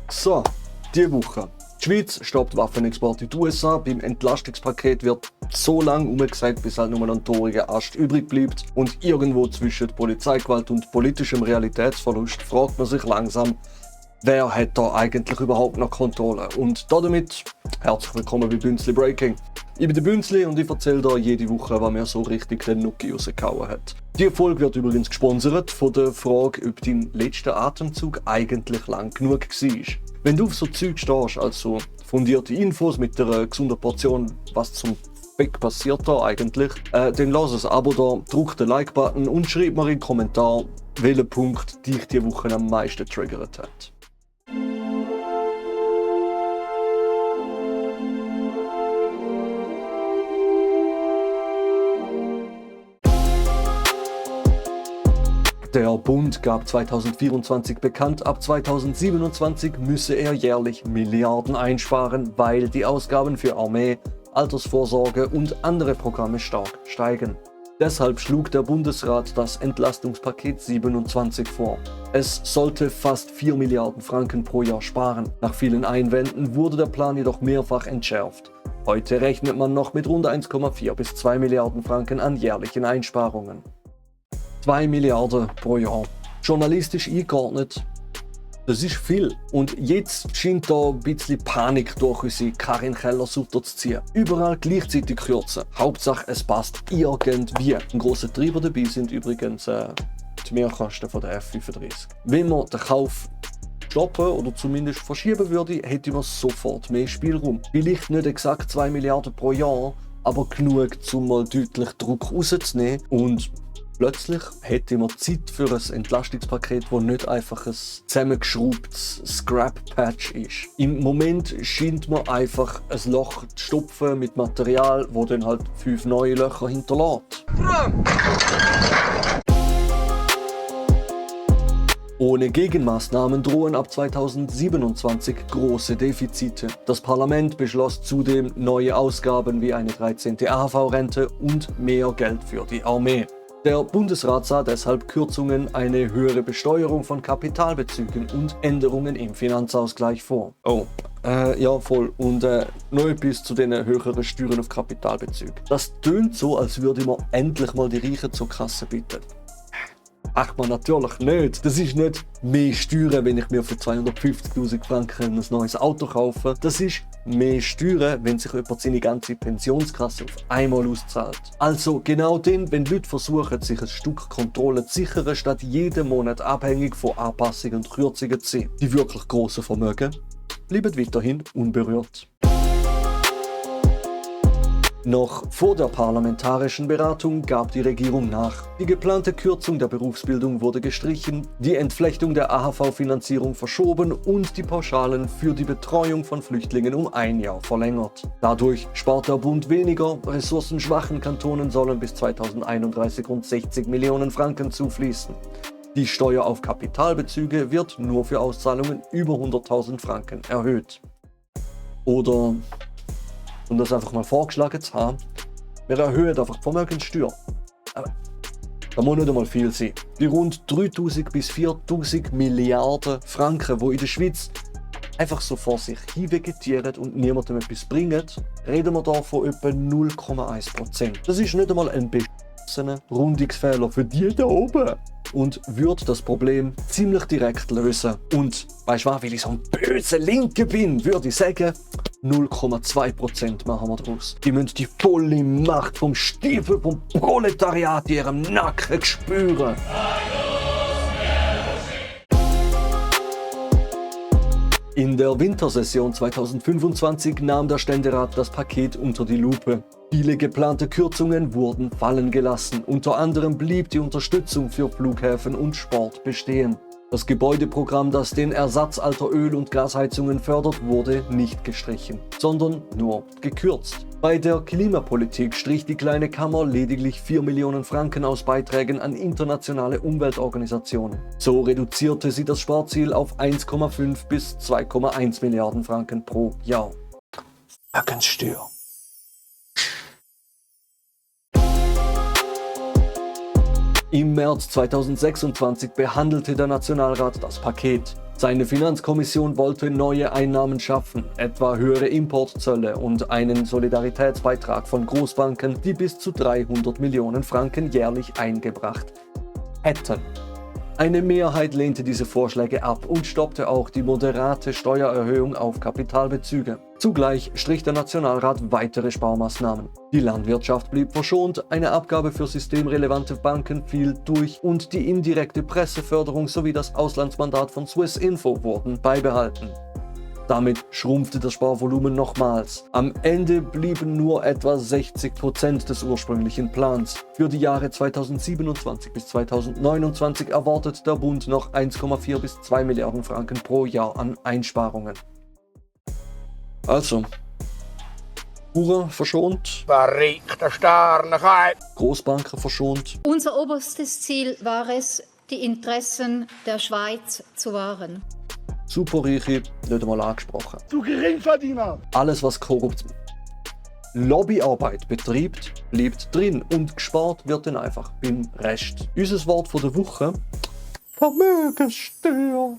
So, diese Woche. Die Schweiz stoppt Waffenexport in die USA. Beim Entlastungspaket wird so lange umgesagt, bis halt nur noch ein trauriger Ast übrig bleibt. Und irgendwo zwischen Polizeigewalt und politischem Realitätsverlust fragt man sich langsam, wer hat da eigentlich überhaupt noch Kontrolle? Und damit herzlich willkommen bei Bünzli Breaking. Ich bin der Bünzli und ich erzähle da jede Woche, was mir so richtig den Nuki rausgehauen hat. Diese Folge wird übrigens gesponsert von der Frage, ob dein letzter Atemzug eigentlich lang genug war. Wenn du auf so Zeug stehst, also fundierte Infos mit einer gesunden Portion, was zum Fick passiert da eigentlich, dann lass ein Abo da, drück den Like-Button und schreib mir in den Kommentar, welcher Punkt dich diese Woche am meisten triggert hat. Der Bund gab 2024 bekannt, ab 2027 müsse er jährlich Milliarden einsparen, weil die Ausgaben für Armee, Altersvorsorge und andere Programme stark steigen. Deshalb schlug der Bundesrat das Entlastungspaket 27 vor. Es sollte fast 4 Milliarden Franken pro Jahr sparen. Nach vielen Einwänden wurde der Plan jedoch mehrfach entschärft. Heute rechnet man noch mit rund 1,4 bis 2 Milliarden Franken an jährlichen Einsparungen. 2 Milliarden pro Jahr. Journalistisch eingeordnet, das ist viel. Und jetzt scheint da ein bisschen Panik durch unsere Karin Keller-Sutter zu ziehen. Überall gleichzeitig kürzen. Hauptsache es passt irgendwie. Ein grosser Treiber dabei sind übrigens die Mehrkosten von der F35. Wenn man den Kauf stoppen oder zumindest verschieben würde, hätte man sofort mehr Spielraum. Vielleicht nicht exakt 2 Milliarden pro Jahr, aber genug, um mal deutlich Druck rauszunehmen. Und plötzlich hätte man Zeit für ein Entlastungspaket, das nicht einfach ein zusammengeschraubtes Scrap-Patch ist. Im Moment scheint man einfach ein Loch zu stopfen mit Material, das dann halt 5 neue Löcher hinterlässt. Ohne Gegenmaßnahmen drohen ab 2027 große Defizite. Das Parlament beschloss zudem neue Ausgaben wie eine 13. AHV-Rente und mehr Geld für die Armee. Der Bundesrat sah deshalb Kürzungen, eine höhere Besteuerung von Kapitalbezügen und Änderungen im Finanzausgleich vor. Ja voll. Und noch etwas zu den höheren Steuern auf Kapitalbezüge. Das tönt so, als würde man endlich mal die Reichen zur Kasse bitten. Ach man, natürlich nicht. Das ist nicht mehr Steuern, wenn ich mir für 250'000 Franken ein neues Auto kaufe. Das ist mehr Steuern, wenn sich jemand seine ganze Pensionskasse auf einmal auszahlt. Also genau dann, wenn Leute versuchen, sich ein Stück Kontrolle zu sichern, statt jeden Monat abhängig von Anpassungen und Kürzungen zu sein. Die wirklich grossen Vermögen bleiben weiterhin unberührt. Noch vor der parlamentarischen Beratung gab die Regierung nach. Die geplante Kürzung der Berufsbildung wurde gestrichen, die Entflechtung der AHV-Finanzierung verschoben und die Pauschalen für die Betreuung von Flüchtlingen um 1 Jahr verlängert. Dadurch spart der Bund weniger, ressourcenschwachen Kantonen sollen bis 2031 rund 60 Millionen Franken zufließen. Die Steuer auf Kapitalbezüge wird nur für Auszahlungen über 100.000 Franken erhöht. Oder, um das einfach mal vorgeschlagen zu haben, wir erhöhen einfach die Vermögenssteuer. Aber da muss nicht einmal viel sein. Die rund 3.000 bis 4.000 Milliarden Franken, die in der Schweiz einfach so vor sich hin vegetieren und niemandem etwas bringen, reden wir da von etwa 0,1%. Das ist nicht einmal ein beschissener Rundungsfehler für die da oben. Und würde das Problem ziemlich direkt lösen. Und weißt du was, weil ich so ein böser Linke bin, würde ich sagen, 0,2% machen wir daraus. Die müssen die volle Macht vom Stiefel vom Proletariat in ihrem Nacken spüren. In der Wintersession 2025 nahm der Ständerat das Paket unter die Lupe. Viele geplante Kürzungen wurden fallen gelassen. Unter anderem blieb die Unterstützung für Flughäfen und Sport bestehen. Das Gebäudeprogramm, das den Ersatz alter Öl- und Gasheizungen fördert, wurde nicht gestrichen, sondern nur gekürzt. Bei der Klimapolitik strich die Kleine Kammer lediglich 4 Millionen Franken aus Beiträgen an internationale Umweltorganisationen. So reduzierte sie das Sparziel auf 1,5 bis 2,1 Milliarden Franken pro Jahr. Vermögenssteuer. Im März 2026 behandelte der Nationalrat das Paket. Seine Finanzkommission wollte neue Einnahmen schaffen, etwa höhere Importzölle und einen Solidaritätsbeitrag von Großbanken, die bis zu 300 Millionen Franken jährlich eingebracht hätten. Eine Mehrheit lehnte diese Vorschläge ab und stoppte auch die moderate Steuererhöhung auf Kapitalbezüge. Zugleich strich der Nationalrat weitere Sparmaßnahmen. Die Landwirtschaft blieb verschont, eine Abgabe für systemrelevante Banken fiel durch und die indirekte Presseförderung sowie das Auslandsmandat von Swissinfo wurden beibehalten. Damit schrumpfte das Sparvolumen nochmals. Am Ende blieben nur etwa 60% des ursprünglichen Plans. Für die Jahre 2027 bis 2029 erwartet der Bund noch 1,4 bis 2 Milliarden Franken pro Jahr an Einsparungen. Also, Bauern verschont, Verrückte Sternigkeit. Großbanker verschont. Unser oberstes Ziel war es, die Interessen der Schweiz zu wahren. Superreiche nicht einmal angesprochen. Du Geringverdiener. Alles, was korrupt Lobbyarbeit betreibt, bleibt drin und gespart wird dann einfach beim Rest. Unser Wort von der Woche: Vermögenssteuer.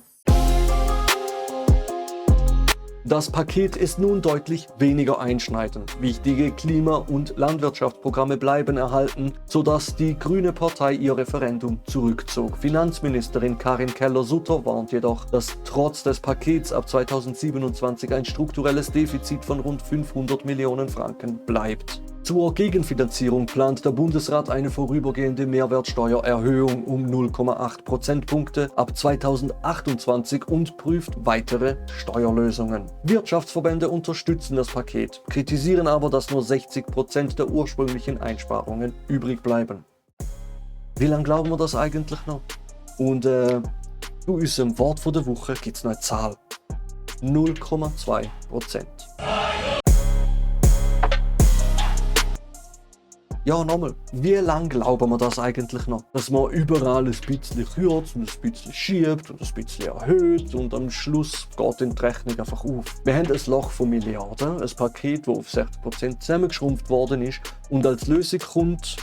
Das Paket ist nun deutlich weniger einschneidend. Wichtige Klima- und Landwirtschaftsprogramme bleiben erhalten, sodass die Grüne Partei ihr Referendum zurückzog. Finanzministerin Karin Keller-Sutter warnt jedoch, dass trotz des Pakets ab 2027 ein strukturelles Defizit von rund 500 Millionen Franken bleibt. Zur Gegenfinanzierung plant der Bundesrat eine vorübergehende Mehrwertsteuererhöhung um 0,8 Prozentpunkte ab 2028 und prüft weitere Steuerlösungen. Wirtschaftsverbände unterstützen das Paket, kritisieren aber, dass nur 60% der ursprünglichen Einsparungen übrig bleiben. Wie lange glauben wir das eigentlich noch? Und zu unserem Wort von der Woche gibt es noch eine Zahl: 0,2%. Ja, nochmal, wie lange glauben wir das eigentlich noch? Dass man überall ein bisschen kürzt und ein bisschen schiebt und ein bisschen erhöht und am Schluss geht die Rechnung einfach auf. Wir haben ein Loch von Milliarden, ein Paket, das auf 60% zusammengeschrumpft worden ist, und als Lösung kommt,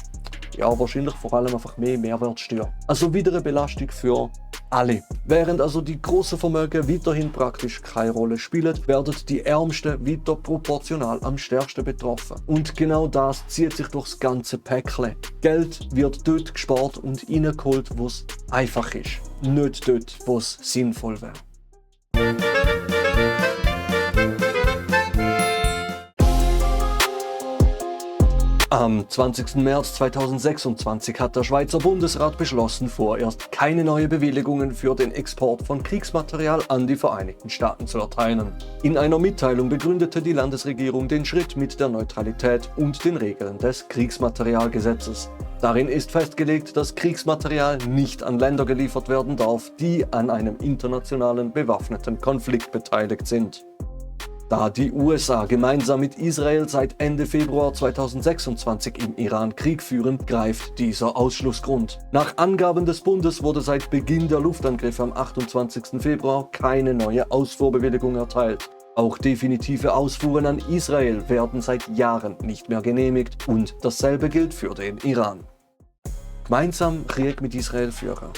ja, wahrscheinlich vor allem einfach mehr Mehrwertsteuer. Also wieder eine Belastung für alle. Während also die großen Vermögen weiterhin praktisch keine Rolle spielen, werden die Ärmsten weiter proportional am stärksten betroffen. Und genau das zieht sich durchs ganze Päckchen. Geld wird dort gespart und reingeholt, wo es einfach ist. Nicht dort, wo es sinnvoll wäre. Am 20. März 2026 hat der Schweizer Bundesrat beschlossen, vorerst keine neuen Bewilligungen für den Export von Kriegsmaterial an die Vereinigten Staaten zu erteilen. In einer Mitteilung begründete die Landesregierung den Schritt mit der Neutralität und den Regeln des Kriegsmaterialgesetzes. Darin ist festgelegt, dass Kriegsmaterial nicht an Länder geliefert werden darf, die an einem internationalen bewaffneten Konflikt beteiligt sind. Da die USA gemeinsam mit Israel seit Ende Februar 2026 im Iran Krieg führen, greift dieser Ausschlussgrund. Nach Angaben des Bundes wurde seit Beginn der Luftangriffe am 28. Februar keine neue Ausfuhrbewilligung erteilt. Auch definitive Ausfuhren an Israel werden seit Jahren nicht mehr genehmigt und dasselbe gilt für den Iran. Gemeinsam Krieg mit Israel führen.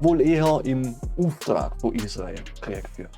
Wohl eher im Auftrag von Israel Krieg führen.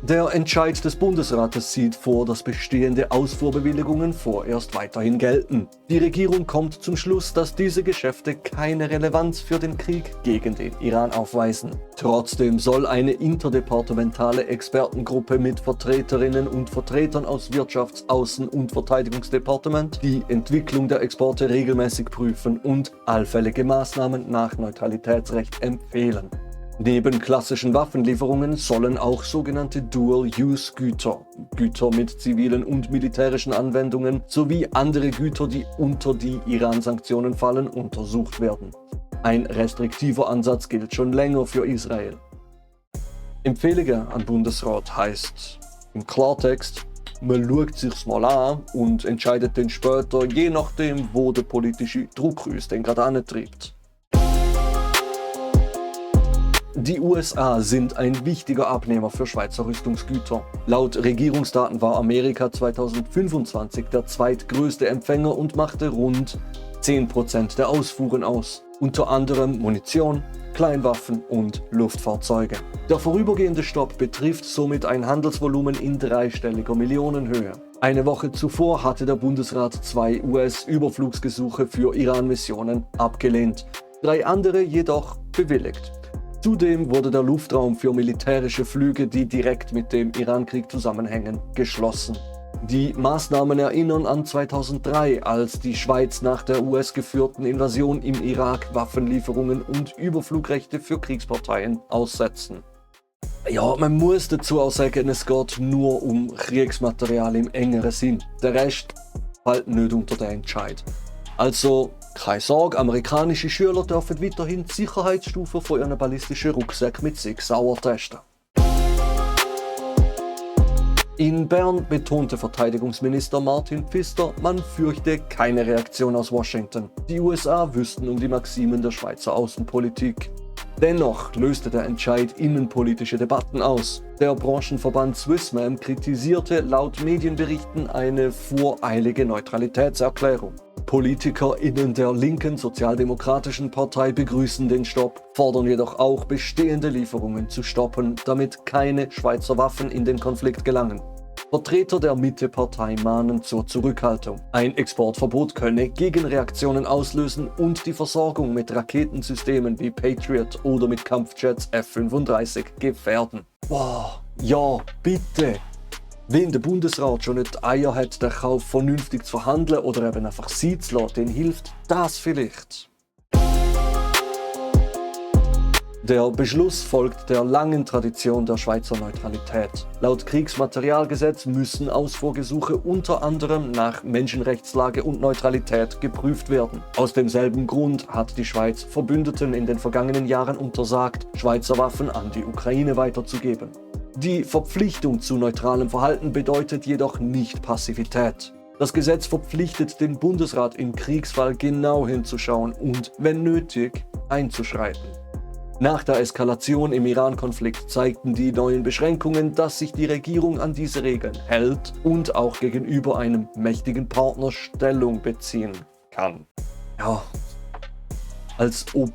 Der Entscheid des Bundesrates sieht vor, dass bestehende Ausfuhrbewilligungen vorerst weiterhin gelten. Die Regierung kommt zum Schluss, dass diese Geschäfte keine Relevanz für den Krieg gegen den Iran aufweisen. Trotzdem soll eine interdepartementale Expertengruppe mit Vertreterinnen und Vertretern aus Wirtschafts-, Außen- und Verteidigungsdepartement die Entwicklung der Exporte regelmäßig prüfen und allfällige Maßnahmen nach Neutralitätsrecht empfehlen. Neben klassischen Waffenlieferungen sollen auch sogenannte Dual-Use-Güter, Güter mit zivilen und militärischen Anwendungen sowie andere Güter, die unter die Iran-Sanktionen fallen, untersucht werden. Ein restriktiver Ansatz gilt schon länger für Israel. Empfehlungen an Bundesrat heißt im Klartext: Man schaut sich's mal an und entscheidet dann später, je nachdem, wo der politische Druck uns denn gerade antreibt. Die USA sind ein wichtiger Abnehmer für Schweizer Rüstungsgüter. Laut Regierungsdaten war Amerika 2025 der zweitgrößte Empfänger und machte rund 10% der Ausfuhren aus, unter anderem Munition, Kleinwaffen und Luftfahrzeuge. Der vorübergehende Stopp betrifft somit ein Handelsvolumen in dreistelliger Millionenhöhe. Eine Woche zuvor hatte der Bundesrat 2 US-Überflugsgesuche für Iran-Missionen abgelehnt, 3 andere jedoch bewilligt. Zudem wurde der Luftraum für militärische Flüge, die direkt mit dem Iran-Krieg zusammenhängen, geschlossen. Die Maßnahmen erinnern an 2003, als die Schweiz nach der US-geführten Invasion im Irak Waffenlieferungen und Überflugrechte für Kriegsparteien aussetzen. Ja, man muss dazu auch sagen, es geht nur um Kriegsmaterial im engeren Sinn. Der Rest fällt nicht unter den Entscheid. Also, keine Sorge, amerikanische Schüler dürfen weiterhin die Sicherheitsstufen von ihren ballistischen Rucksäcken mit Sig Sauer testen. In Bern betonte Verteidigungsminister Martin Pfister, man fürchte keine Reaktion aus Washington. Die USA wüssten um die Maximen der Schweizer Außenpolitik. Dennoch löste der Entscheid innenpolitische Debatten aus. Der Branchenverband Swissmem kritisierte laut Medienberichten eine voreilige Neutralitätserklärung. PolitikerInnen der linken Sozialdemokratischen Partei begrüßen den Stopp, fordern jedoch auch, bestehende Lieferungen zu stoppen, damit keine Schweizer Waffen in den Konflikt gelangen. Vertreter der Mitte-Partei mahnen zur Zurückhaltung. Ein Exportverbot könne Gegenreaktionen auslösen und die Versorgung mit Raketensystemen wie Patriot oder mit Kampfjets F-35 gefährden. Boah, ja, bitte! Wenn der Bundesrat schon nicht Eier hat, den Kauf vernünftig zu verhandeln oder eben einfach sein zu lassen, dann hilft das vielleicht. Der Beschluss folgt der langen Tradition der Schweizer Neutralität. Laut Kriegsmaterialgesetz müssen Ausfuhrgesuche unter anderem nach Menschenrechtslage und Neutralität geprüft werden. Aus demselben Grund hat die Schweiz Verbündeten in den vergangenen Jahren untersagt, Schweizer Waffen an die Ukraine weiterzugeben. Die Verpflichtung zu neutralem Verhalten bedeutet jedoch nicht Passivität. Das Gesetz verpflichtet den Bundesrat im Kriegsfall genau hinzuschauen und, wenn nötig, einzuschreiten. Nach der Eskalation im Iran-Konflikt zeigten die neuen Beschränkungen, dass sich die Regierung an diese Regeln hält und auch gegenüber einem mächtigen Partner Stellung beziehen kann. Ja, als ob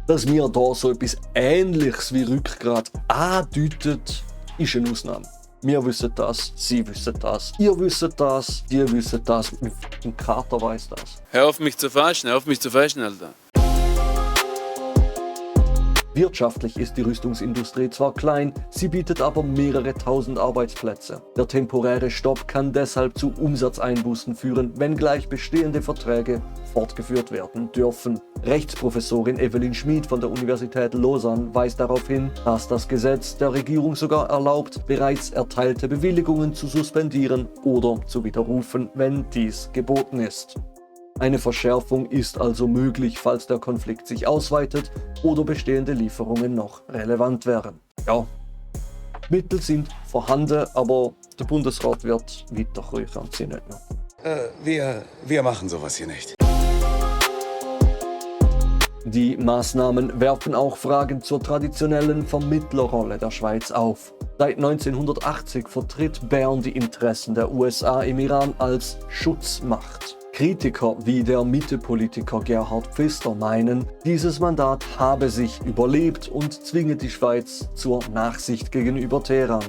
dass mir da so etwas Ähnliches wie Rückgrat andeutet, ist eine Ausnahme. Wir wissen das, Sie wissen das, ihr wisst das, die wissen das, ein Kater weiß das. Hör auf mich zu verarschen, Alter. Wirtschaftlich ist die Rüstungsindustrie zwar klein, sie bietet aber mehrere tausend Arbeitsplätze. Der temporäre Stopp kann deshalb zu Umsatzeinbußen führen, wenngleich bestehende Verträge fortgeführt werden dürfen. Rechtsprofessorin Evelyn Schmid von der Universität Lausanne weist darauf hin, dass das Gesetz der Regierung sogar erlaubt, bereits erteilte Bewilligungen zu suspendieren oder zu widerrufen, wenn dies geboten ist. Eine Verschärfung ist also möglich, falls der Konflikt sich ausweitet oder bestehende Lieferungen noch relevant wären. Ja, Mittel sind vorhanden, aber der Bundesrat wird weiter räuchern sie nicht mehr. Wir machen sowas hier nicht. Die Maßnahmen werfen auch Fragen zur traditionellen Vermittlerrolle der Schweiz auf. Seit 1980 vertritt Bern die Interessen der USA im Iran als Schutzmacht. Kritiker wie der Mitte-Politiker Gerhard Pfister meinen, dieses Mandat habe sich überlebt und zwinge die Schweiz zur Nachsicht gegenüber Teheran.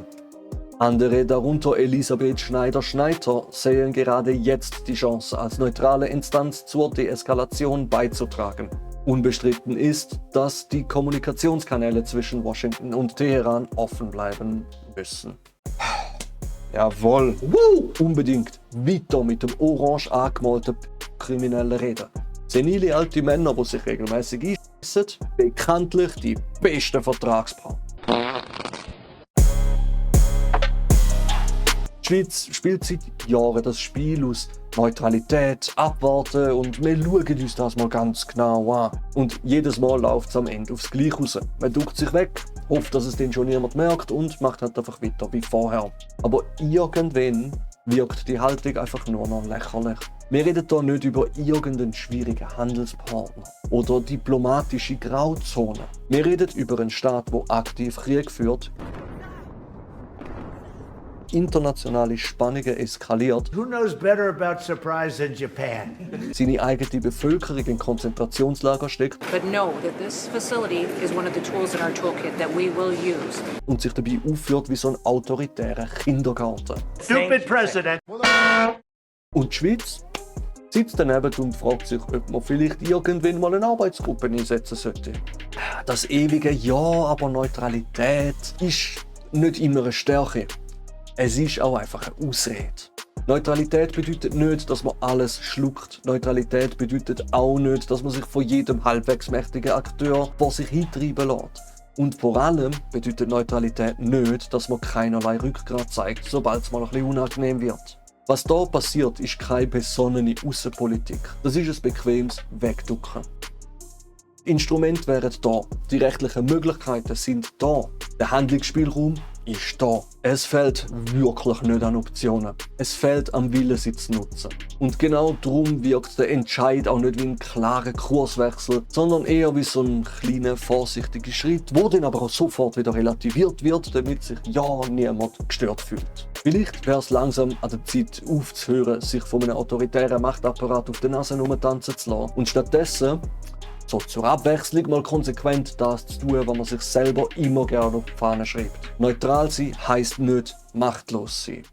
Andere, darunter Elisabeth Schneider-Schneider, sehen gerade jetzt die Chance, als neutrale Instanz zur Deeskalation beizutragen. Unbestritten ist, dass die Kommunikationskanäle zwischen Washington und Teheran offen bleiben müssen. Jawohl, unbedingt weiter mit dem orange angemalten kriminellen reden. Senile alte Männer, die sich regelmäßig einschiessen, bekanntlich die besten Vertragspartner. Die Schweiz spielt seit Jahren das Spiel aus Neutralität, Abwarten und wir schauen uns das mal ganz genau an. Und jedes Mal läuft es am Ende aufs Gleiche raus. Man duckt sich weg, hofft, dass es den schon niemand merkt und macht halt einfach weiter wie vorher. Aber irgendwann wirkt die Haltung einfach nur noch lächerlich. Wir reden hier nicht über irgendeinen schwierigen Handelspartner oder diplomatische Grauzone. Wir reden über einen Staat, der aktiv Krieg führt internationale Spannungen eskaliert, Who knows better about surprise than Japan? seine eigene Bevölkerung in Konzentrationslager steckt But know that this facility is one of the tools in our toolkit that we will use. und sich dabei aufführt wie so ein autoritärer Kindergarten. Stupid president. Und die Schweiz sitzt daneben und fragt sich, ob man vielleicht irgendwann mal eine Arbeitsgruppe einsetzen sollte. Das ewige Ja, aber Neutralität ist nicht immer eine Stärke. Es ist auch einfach eine Ausrede. Neutralität bedeutet nicht, dass man alles schluckt. Neutralität bedeutet auch nicht, dass man sich von jedem halbwegs mächtigen Akteur vor sich hintreiben lässt. Und vor allem bedeutet Neutralität nicht, dass man keinerlei Rückgrat zeigt, sobald es mal ein bisschen unangenehm wird. Was da passiert, ist keine besonnene Außenpolitik. Das ist ein bequemes Wegducken. Instrumente wären da, die rechtlichen Möglichkeiten sind da, der Handlungsspielraum ist da. Es fehlt wirklich nicht an Optionen. Es fehlt am Willen, sie zu nutzen. Und genau darum wirkt der Entscheid auch nicht wie ein klarer Kurswechsel, sondern eher wie so ein kleiner, vorsichtiger Schritt, wo dann aber auch sofort wieder relativiert wird, damit sich ja niemand gestört fühlt. Vielleicht wäre es langsam an der Zeit aufzuhören, sich von einem autoritären Machtapparat auf der Nase rumtanzen zu lassen und stattdessen so zur Abwechslung mal konsequent das zu tun, was man sich selber immer gerne auf die Fahne schreibt. Neutral sein heisst nicht machtlos sein.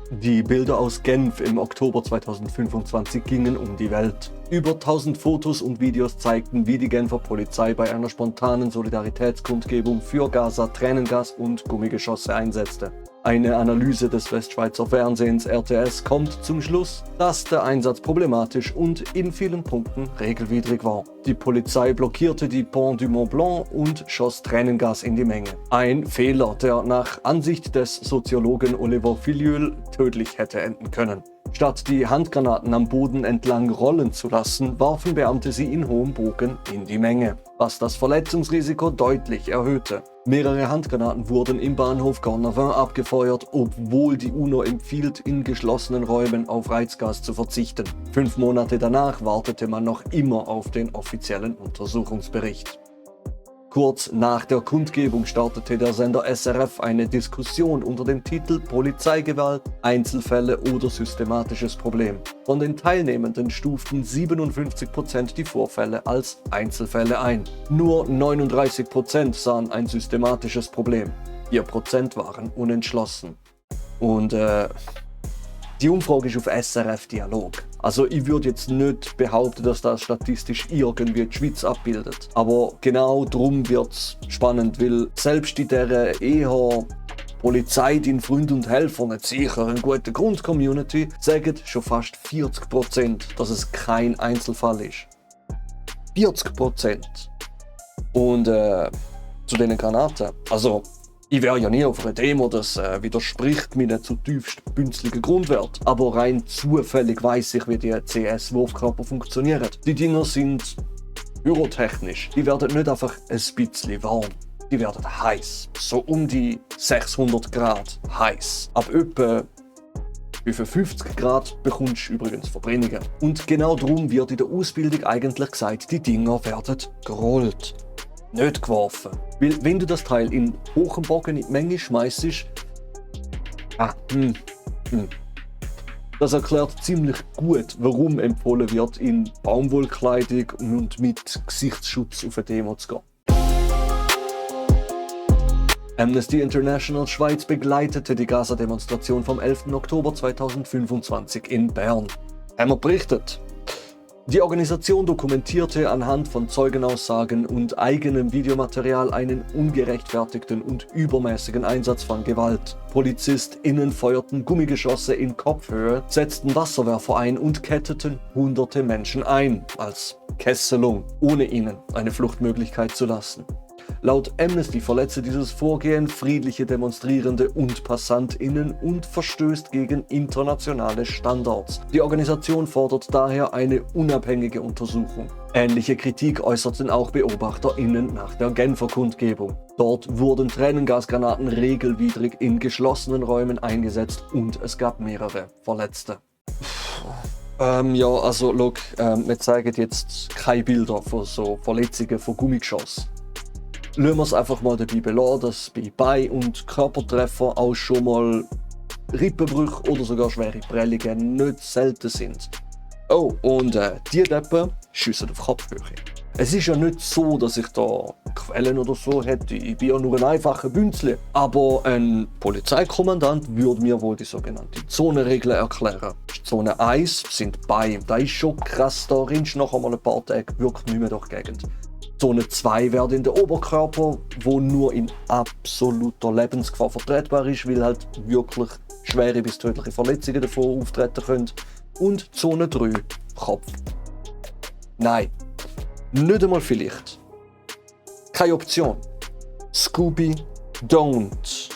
Die Bilder aus Genf im Oktober 2025 gingen um die Welt. Über 1000 Fotos und Videos zeigten, wie die Genfer Polizei bei einer spontanen Solidaritätskundgebung für Gaza Tränengas und Gummigeschosse einsetzte. Eine Analyse des Westschweizer Fernsehens RTS kommt zum Schluss, dass der Einsatz problematisch und in vielen Punkten regelwidrig war. Die Polizei blockierte die Pont du Mont Blanc und schoss Tränengas in die Menge. Ein Fehler, der nach Ansicht des Soziologen Oliver Filliol tödlich hätte enden können. Statt die Handgranaten am Boden entlang rollen zu lassen, warfen Beamte sie in hohem Bogen in die Menge, was das Verletzungsrisiko deutlich erhöhte. Mehrere Handgranaten wurden im Bahnhof Cornavin abgefeuert, obwohl die UNO empfiehlt, in geschlossenen Räumen auf Reizgas zu verzichten. 5 Monate danach wartete man noch immer auf den offiziellen Untersuchungsbericht. Kurz nach der Kundgebung startete der Sender SRF eine Diskussion unter dem Titel Polizeigewalt, Einzelfälle oder systematisches Problem. Von den Teilnehmenden stuften 57% die Vorfälle als Einzelfälle ein. Nur 39% sahen ein systematisches Problem. 4% waren unentschlossen. Und die Umfrage ist auf SRF Dialog. Also ich würde jetzt nicht behaupten, dass das statistisch irgendwie die Schweiz abbildet. Aber genau darum wird es spannend, weil selbst in dieser eher Polizei, Freund und Helfer, nicht sicher eine gute Grundcommunity, sagen schon fast 40%, dass es kein Einzelfall ist. 40%. Und zu diesen Granaten. Also ich wäre ja nie auf einer Demo, das widerspricht meinen zutiefst bünzligen Grundwert. Aber rein zufällig weiss ich, wie die CS-Wurfkörper funktionieren. Die Dinger sind pyrotechnisch. Die werden nicht einfach ein bisschen warm. Die werden heiß. So um die 600 Grad heiß. Ab etwa 55 Grad bekommst du übrigens Verbrennungen. Und genau darum wird in der Ausbildung eigentlich gesagt, die Dinger werden gerollt. Nicht geworfen. Weil wenn du das Teil in hochem Bogen in die Menge schmeißt, das erklärt ziemlich gut, warum empfohlen wird, in Baumwollkleidung und mit Gesichtsschutz auf eine Demo zu gehen. Amnesty International Schweiz begleitete die Gaza-Demonstration vom 11. Oktober 2025 in Bern. Haben wir berichtet. Die Organisation dokumentierte anhand von Zeugenaussagen und eigenem Videomaterial einen ungerechtfertigten und übermäßigen Einsatz von Gewalt. PolizistInnen feuerten Gummigeschosse in Kopfhöhe, setzten Wasserwerfer ein und ketteten hunderte Menschen ein, als Kesselung, ohne ihnen eine Fluchtmöglichkeit zu lassen. Laut Amnesty verletze dieses Vorgehen friedliche Demonstrierende und PassantInnen und verstößt gegen internationale Standards. Die Organisation fordert daher eine unabhängige Untersuchung. Ähnliche Kritik äußerten auch BeobachterInnen nach der Genfer Kundgebung. Dort wurden Tränengasgranaten regelwidrig in geschlossenen Räumen eingesetzt und es gab mehrere Verletzte. Ja, also, schau, wir zeigen jetzt keine Bilder von so Verletzungen von Gummigeschossen. Lassen wir es einfach mal dabei belassen, dass bei Bein- und Körpertreffern auch schon mal Rippenbrüche oder sogar schwere Prellungen nicht selten sind. Oh, und die Deppen schiessen auf Kopfhöhe. Es ist ja nicht so, dass ich da Quellen oder so hätte, ich bin ja nur ein einfacher Bünzli. Aber ein Polizeikommandant würde mir wohl die sogenannte Zonenregel erklären. Zone 1 sind Beine, da ist schon krass, da rinnst du nach einmal ein paar Tage wirklich nicht mehr durch die Gegend. Zone 2 wäre in der Oberkörper, wo nur in absoluter Lebensgefahr vertretbar ist, weil halt wirklich schwere bis tödliche Verletzungen davon auftreten können. Und Zone 3, Kopf. Nein, nicht einmal vielleicht. Keine Option. Scooby, don't.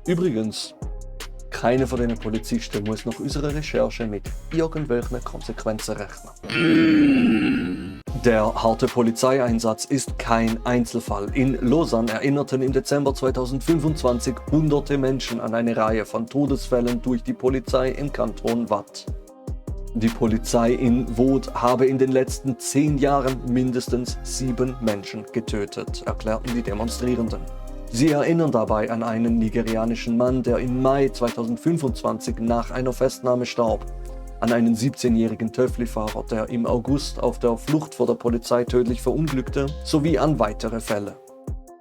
Übrigens, keiner von diesen Polizisten muss nach unserer Recherche mit irgendwelchen Konsequenzen rechnen. Der harte Polizeieinsatz ist kein Einzelfall. In Lausanne erinnerten im Dezember 2025 hunderte Menschen an eine Reihe von Todesfällen durch die Polizei im Kanton Waadt. Die Polizei in Vaud habe in den letzten 10 Jahren mindestens 7 Menschen getötet, erklärten die Demonstrierenden. Sie erinnern dabei an einen nigerianischen Mann, der im Mai 2025 nach einer Festnahme starb, an einen 17-jährigen Töffli-Fahrer, der im August auf der Flucht vor der Polizei tödlich verunglückte, sowie an weitere Fälle.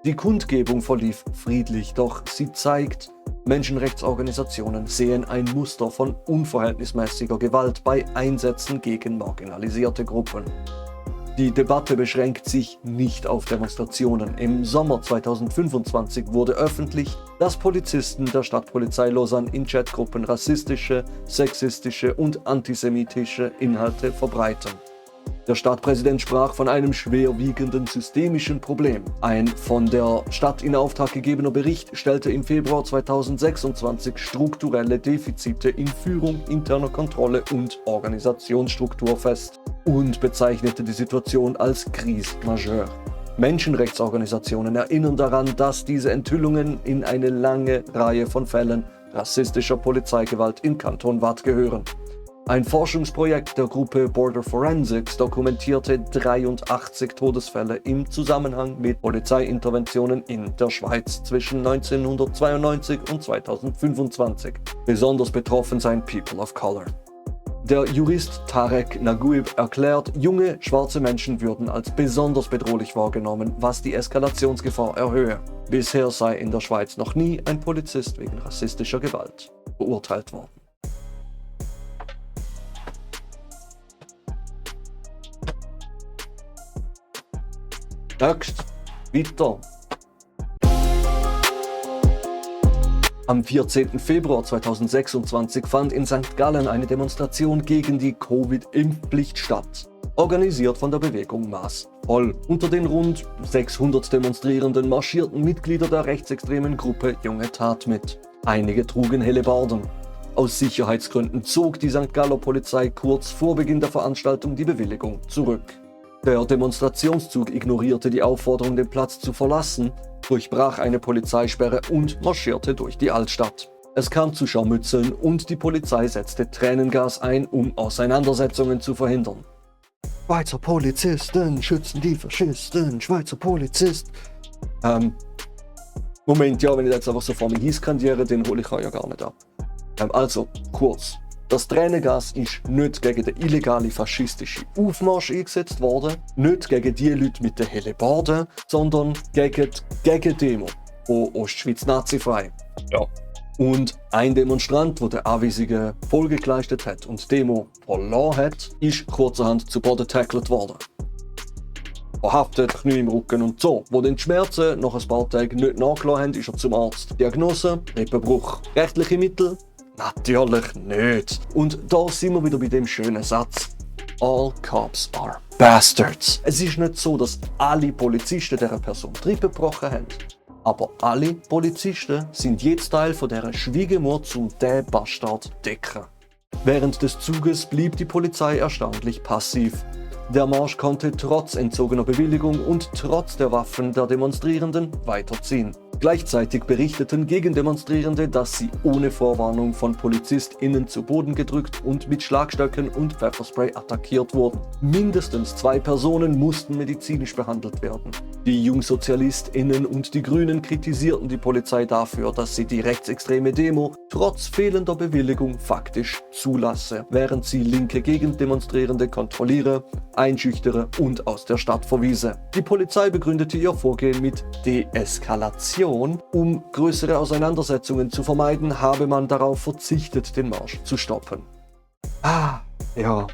Die Kundgebung verlief friedlich, doch sie zeigt, Menschenrechtsorganisationen sehen ein Muster von unverhältnismäßiger Gewalt bei Einsätzen gegen marginalisierte Gruppen. Die Debatte beschränkt sich nicht auf Demonstrationen. Im Sommer 2025 wurde öffentlich, dass Polizisten der Stadtpolizei Lausanne in Chatgruppen rassistische, sexistische und antisemitische Inhalte verbreiten. Der Stadtpräsident sprach von einem schwerwiegenden systemischen Problem. Ein von der Stadt in Auftrag gegebener Bericht stellte im Februar 2026 strukturelle Defizite in Führung, interner Kontrolle und Organisationsstruktur fest und bezeichnete die Situation als Crise majeure. Menschenrechtsorganisationen erinnern daran, dass diese Enthüllungen in eine lange Reihe von Fällen rassistischer Polizeigewalt im Kanton Waadt gehören. Ein Forschungsprojekt der Gruppe Border Forensics dokumentierte 83 Todesfälle im Zusammenhang mit Polizeiinterventionen in der Schweiz zwischen 1992 und 2025. Besonders betroffen seien People of Color. Der Jurist Tarek Naguib erklärt, junge, schwarze Menschen würden als besonders bedrohlich wahrgenommen, was die Eskalationsgefahr erhöhe. Bisher sei in der Schweiz noch nie ein Polizist wegen rassistischer Gewalt verurteilt worden. Next, weiter. Am 14. Februar 2026 fand in St. Gallen eine Demonstration gegen die Covid-Impfpflicht statt, organisiert von der Bewegung Maß voll. Unter den rund 600 Demonstrierenden marschierten Mitglieder der rechtsextremen Gruppe Junge Tat mit. Einige trugen Hellebarden. Aus Sicherheitsgründen zog die St. Galler Polizei kurz vor Beginn der Veranstaltung die Bewilligung zurück. Der Demonstrationszug ignorierte die Aufforderung, den Platz zu verlassen, durchbrach eine Polizeisperre und marschierte durch die Altstadt. Es kam zu Scharmützeln und die Polizei setzte Tränengas ein, um Auseinandersetzungen zu verhindern. Schweizer Polizisten schützen die Faschisten, Schweizer Polizist. Moment, ja, wenn ich jetzt einfach so vor mir hinskandiere, den hole ich ja gar nicht ab. Also, kurz. Das Tränengas ist nicht gegen den illegalen faschistischen Aufmarsch eingesetzt worden, nicht gegen die Leute mit den Hellebarden, sondern gegen die Demo von Ostschweiz nazifrei. Ja. Und ein Demonstrant, der den Anweisungen Folge geleistet hat und die Demo verloren hat, ist kurzerhand zu Boden getackelt worden. Verhaftet, Knie im Rücken und so. Wo dann die Schmerzen nach ein paar Tagen nicht nachgelassen haben, ist er zum Arzt. Diagnose: Rippenbruch. Rechtliche Mittel? Natürlich nicht. Und da sind wir wieder bei dem schönen Satz: All cops are bastards. Es ist nicht so, dass alle Polizisten dieser Person die Rippen gebrochen haben. Aber alle Polizisten sind jetzt Teil von dieser Schwiegermord zum «Der Bastard» decken. Während des Zuges blieb die Polizei erstaunlich passiv. Der Marsch konnte trotz entzogener Bewilligung und trotz der Waffen der Demonstrierenden weiterziehen. Gleichzeitig berichteten Gegendemonstrierende, dass sie ohne Vorwarnung von PolizistInnen zu Boden gedrückt und mit Schlagstöcken und Pfefferspray attackiert wurden. Mindestens 2 Personen mussten medizinisch behandelt werden. Die JungsozialistInnen und die Grünen kritisierten die Polizei dafür, dass sie die rechtsextreme Demo trotz fehlender Bewilligung faktisch zulasse, während sie linke Gegendemonstrierende kontrolliere, einschüchtere und aus der Stadt verwiese. Die Polizei begründete ihr Vorgehen mit Deeskalation. Um größere Auseinandersetzungen zu vermeiden, habe man darauf verzichtet, den Marsch zu stoppen. Ja.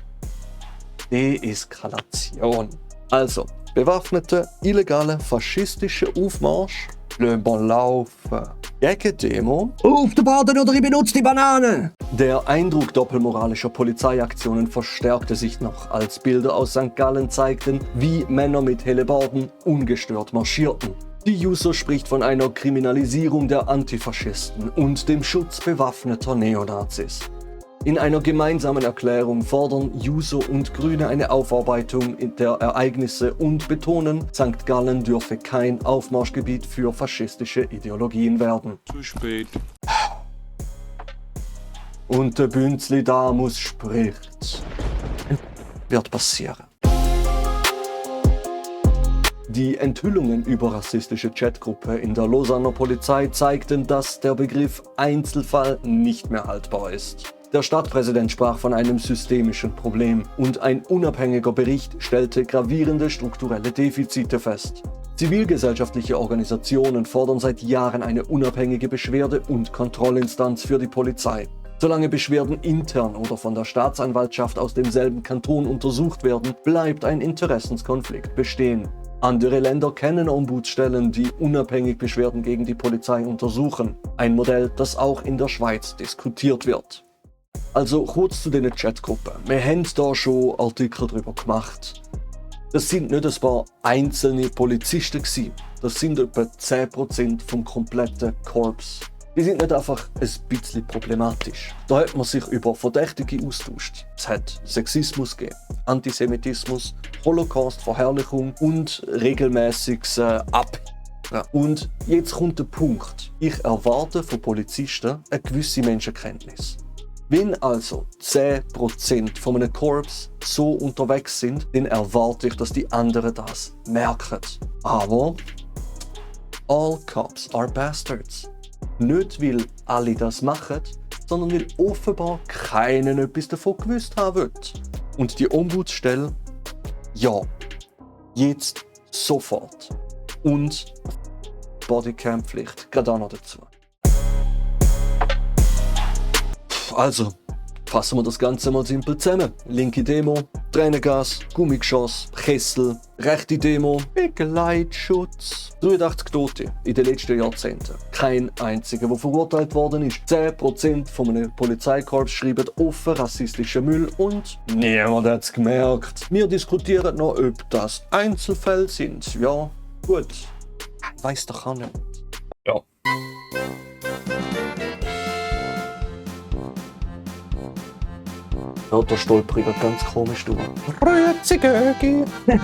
Deeskalation. Also, bewaffnete, illegale, faschistische Aufmarsch, lassen wir laufen. Gegendemo. Auf den Boden oder ich benutze die Banane! Der Eindruck doppelmoralischer Polizeiaktionen verstärkte sich noch, als Bilder aus St. Gallen zeigten, wie Männer mit Hellebarden ungestört marschierten. Die Juso spricht von einer Kriminalisierung der Antifaschisten und dem Schutz bewaffneter Neonazis. In einer gemeinsamen Erklärung fordern Juso und Grüne eine Aufarbeitung der Ereignisse und betonen, St. Gallen dürfe kein Aufmarschgebiet für faschistische Ideologien werden. Zu spät. Und der Bünzli Damus spricht. Wird passieren. Die Enthüllungen über rassistische Chatgruppe in der Lausanner Polizei zeigten, dass der Begriff Einzelfall nicht mehr haltbar ist. Der Stadtpräsident sprach von einem systemischen Problem und ein unabhängiger Bericht stellte gravierende strukturelle Defizite fest. Zivilgesellschaftliche Organisationen fordern seit Jahren eine unabhängige Beschwerde- und Kontrollinstanz für die Polizei. Solange Beschwerden intern oder von der Staatsanwaltschaft aus demselben Kanton untersucht werden, bleibt ein Interessenskonflikt bestehen. Andere Länder kennen Ombudsstellen, die unabhängig Beschwerden gegen die Polizei untersuchen. Ein Modell, das auch in der Schweiz diskutiert wird. Also kurz zu den Chatgruppen. Wir haben da schon Artikel darüber gemacht. Das sind nicht ein paar einzelne Polizisten gewesen. Das sind etwa 10% vom kompletten Korps. Die sind nicht einfach ein bisschen problematisch. Da hat man sich über Verdächtige austauscht. Es hat Sexismus gegeben, Antisemitismus, Holocaust-Verherrlichung und regelmäßiges Und jetzt kommt der Punkt. Ich erwarte von Polizisten eine gewisse Menschenkenntnis. Wenn also 10% von einem Korps so unterwegs sind, dann erwarte ich, dass die anderen das merken. Aber all cops are bastards. Nicht, weil alle das machen, sondern weil offenbar keiner etwas davon gewusst haben will. Und die Ombudsstelle, ja, jetzt sofort. Und Bodycam-Pflicht, gerade auch noch dazu. Also, fassen wir das Ganze mal simpel zusammen. Linke Demo, Tränengas, Gummigeschoss, Kessel, rechte Demo, Begleitschutz. 83 Tote in den letzten Jahrzehnten. Kein einziger, der verurteilt worden ist. 10% von einem Polizeikorps schreiben offen rassistischen Müll und niemand hat es gemerkt. Wir diskutieren noch, ob das Einzelfälle sind. Ja, gut. Weiß doch auch nicht. Ja. Ja, der Stolperiger ganz komisch durch. Grüezi Gögi! Wie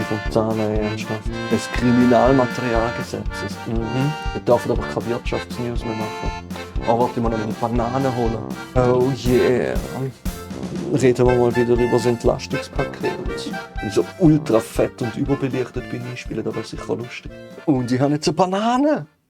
vom Zahlen ernsthaft. Das Kriminalmaterialgesetzes. Wir dürfen aber keine Wirtschaftsnews mehr machen. Aber warte mal noch eine Banane holen. Oh yeah! Reden wir mal wieder über das Entlastungspaket. Wenn ich so ultra fett und überbelichtet bin, spiele aber sicher lustig. Und ich habe jetzt eine Banane!